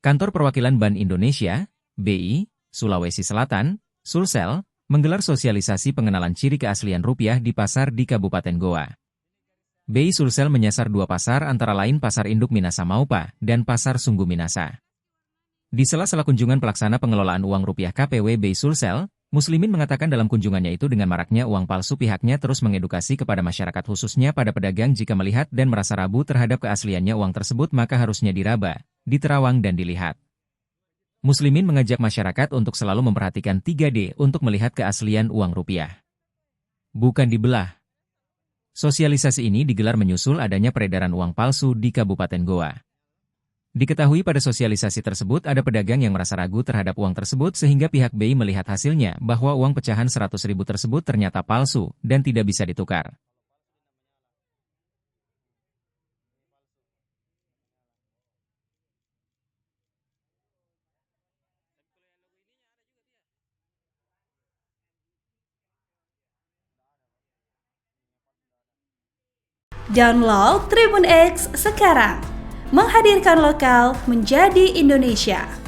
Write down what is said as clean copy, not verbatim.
Kantor Perwakilan Bank Indonesia, BI, Sulawesi Selatan, Sulsel, menggelar sosialisasi pengenalan ciri keaslian rupiah di pasar di Kabupaten Goa. BI Sulsel menyasar dua pasar antara lain Pasar Induk Minasa Maupa dan Pasar Sunggu Minasa. Di sela-sela kunjungan pelaksana pengelolaan uang rupiah KPW BI Sulsel, Muslimin mengatakan dalam kunjungannya itu dengan maraknya uang palsu pihaknya terus mengedukasi kepada masyarakat khususnya pada pedagang jika melihat dan merasa ragu terhadap keasliannya uang tersebut maka harusnya diraba, diterawang dan dilihat. Muslimin mengajak masyarakat untuk selalu memperhatikan 3D untuk melihat keaslian uang rupiah. Bukan dibelah. Sosialisasi ini digelar menyusul adanya peredaran uang palsu di Kabupaten Goa. Diketahui pada sosialisasi tersebut ada pedagang yang merasa ragu terhadap uang tersebut sehingga pihak BI melihat hasilnya bahwa uang pecahan 100.000 tersebut ternyata palsu dan tidak bisa ditukar. Download Tribun X sekarang, menghadirkan lokal menjadi Indonesia.